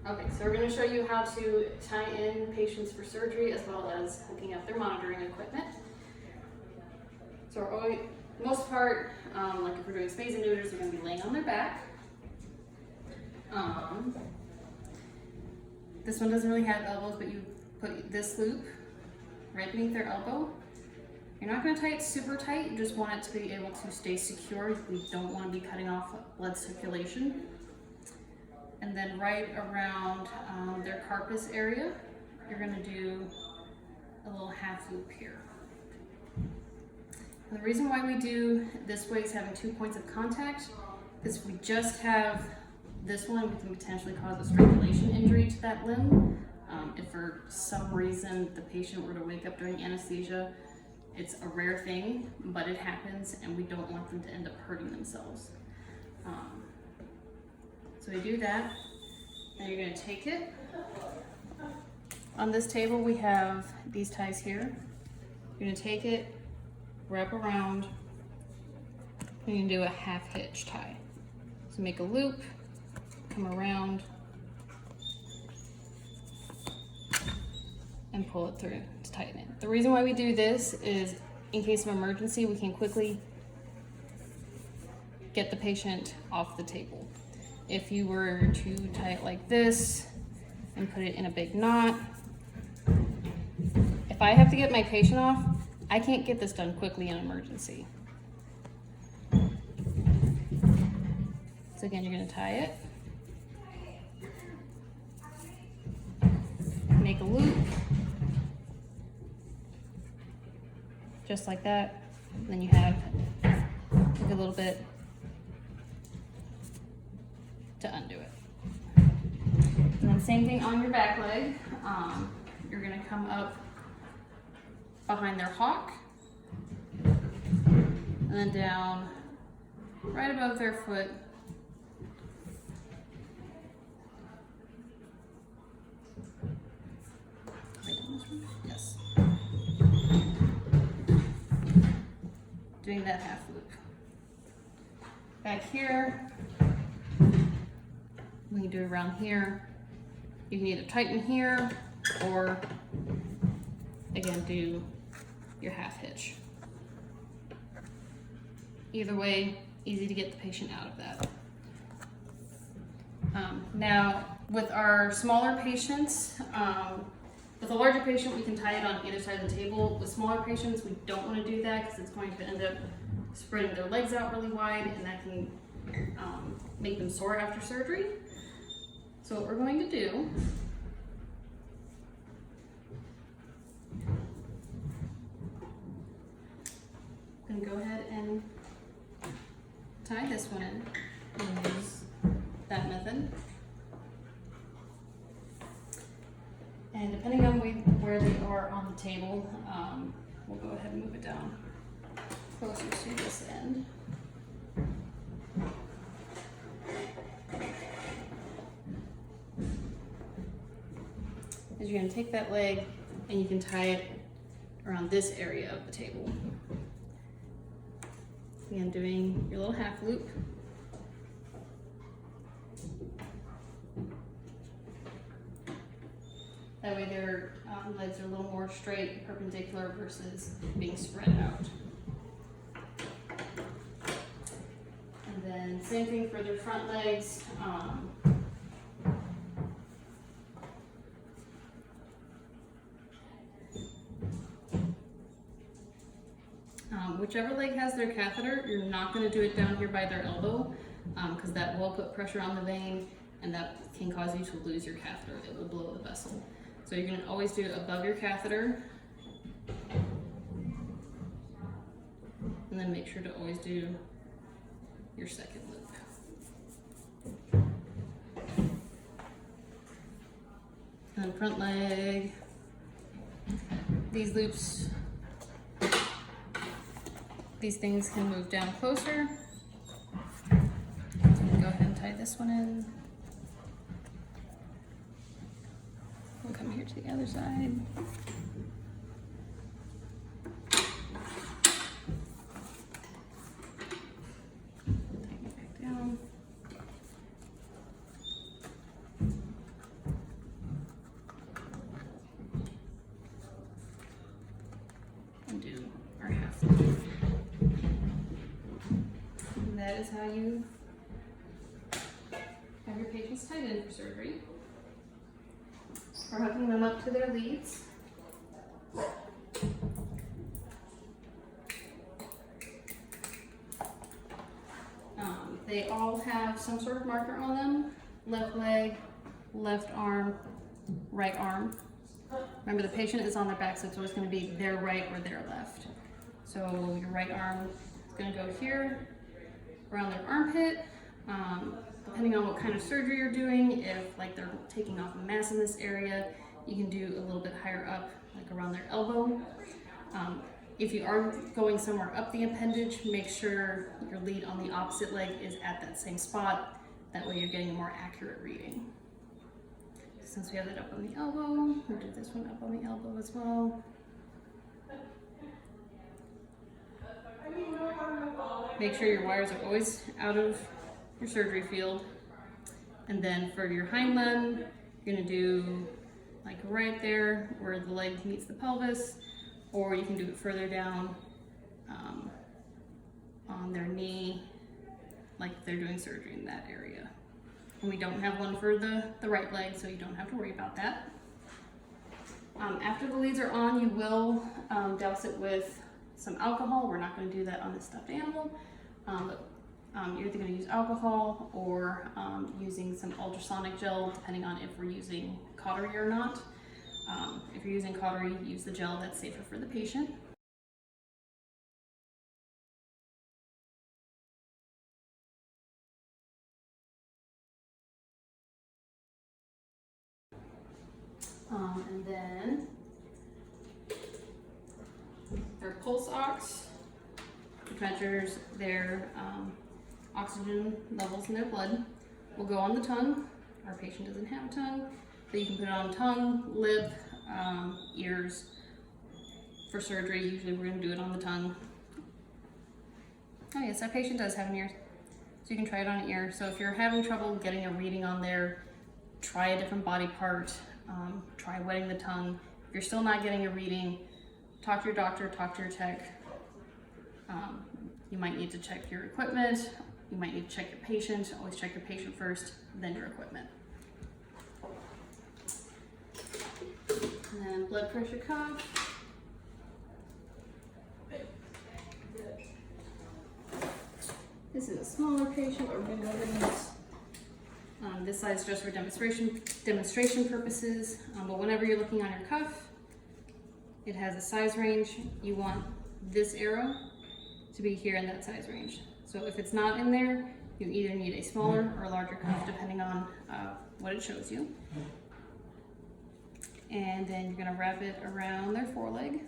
Okay, so we're going to show you how to tie in patients for surgery as well as hooking up their monitoring equipment. So we're always, most part, like if we're doing spays and neuters, they're going to be laying on their back. This one doesn't really have elbows, but you put this loop right beneath their elbow. You're not going to tie it super tight, you just want it to be able to stay secure. We don't want to be cutting off blood circulation. And then right around their carpus area, you're going to do a little half loop here. And the reason why we do this way is having 2 points of contact, because if we just have this one, we can potentially cause a strangulation injury to that limb. If for some reason the patient were to wake up during anesthesia, it's a rare thing, but it happens, and we don't want them to end up hurting themselves. So we do that, and you're going to take it. On this table we have these ties here. You're going to take it, wrap around, and you can do a half hitch tie. So make a loop, come around, and pull it through to tighten it. The reason why we do this is in case of emergency, we can quickly get the patient off the table. If you were to tie it like this and put it in a big knot, if I have to get my patient off, I can't get this done quickly in an emergency. So again, you're going to tie it, make a loop, just like that. And then you have a little bit to undo it. And then same thing on your back leg. You're going to come up behind their hock and then down right above their foot. Yes. Doing that half loop. Back here, we can do it around here. You can either tighten here or again do your half hitch. Either way, easy to get the patient out of that. Now, with our smaller patients, with a larger patient, we can tie it on either side of the table. With smaller patients, we don't want to do that because it's going to end up spreading their legs out really wide, and that can make them sore after surgery. So what we're going to do I'm going to go ahead and tie this one in and use that method. And depending on where they are on the table, we'll go ahead and move it down closer to this end. Is you're going to take that leg and you can tie it around this area of the table. Again, doing your little half loop. That way their legs are a little more straight and perpendicular versus being spread out. And then same thing for their front legs. Whichever leg has their catheter, you're not going to do it down here by their elbow because that will put pressure on the vein and that can cause you to lose your catheter. It will blow the vessel. So you're going to always do it above your catheter, and then make sure to always do your second loop. And then front leg, these loops, these things can move down closer. Go ahead and tie this one in. We'll come here to the other side. Tighten it back down. is how you have your patients tied in for surgery. We're hooking them up to their leads. They all have some sort of marker on them: left leg, left arm, right arm. Remember, the patient is on their back, so it's always going to be their right or their left. So your right arm is going to go here, around their armpit. Depending on what kind of surgery you're doing, if like they're taking off a mass in this area, you can do a little bit higher up, like around their elbow. If you are going somewhere up the appendage, make sure your lead on the opposite leg is at that same spot. That way you're getting a more accurate reading. Since we have that up on the elbow, we'll do this one up on the elbow as well. Make sure your wires are always out of your surgery field. And then for your hind limb, you're gonna do like right there where the leg meets the pelvis, or you can do it further down on their knee, like if they're doing surgery in that area. And we don't have one for the right leg, so you don't have to worry about that. After the leads are on, you will douse it with some alcohol. We're not going to do that on the stuffed animal, but you're either going to use alcohol or using some ultrasonic gel, depending on if we're using cautery or not. If you're using cautery, use the gel, that's safer for the patient. And then their pulse ox, which measures their oxygen levels in their blood, will go on the tongue. Our patient doesn't have a tongue, but you can put it on tongue, lip, ears. For surgery, usually we're going to do it on the tongue. Oh yes, our patient does have an ear, so you can try it on an ear. So if you're having trouble getting a reading on there, try a different body part. Try wetting the tongue. If you're still not getting a reading, talk to your doctor, talk to your tech. You might need to check your equipment. You might need to check your patient. Always check your patient first, then your equipment. And then blood pressure cuff. This is a smaller patient, but we're going to go ahead and use this size just for demonstration purposes. But whenever you're looking on your cuff, it has a size range. You want this arrow to be here in that size range. So if it's not in there, you either need a smaller or larger cuff, depending on what it shows you. And then you're going to wrap it around their foreleg.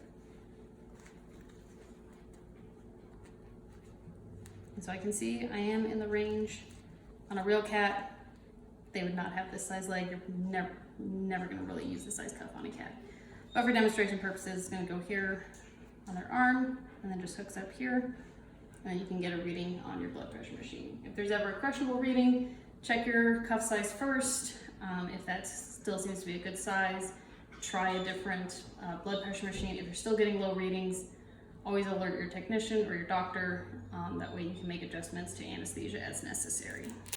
And so I can see I am in the range. On a real cat, they would not have this size leg. You're never going to really use this size cuff on a cat. But for demonstration purposes, it's going to go here on their arm and then just hooks up here. And you can get a reading on your blood pressure machine. If there's ever a questionable reading, check your cuff size first. If that still seems to be a good size, try a different blood pressure machine. If you're still getting low readings, always alert your technician or your doctor. That way you can make adjustments to anesthesia as necessary.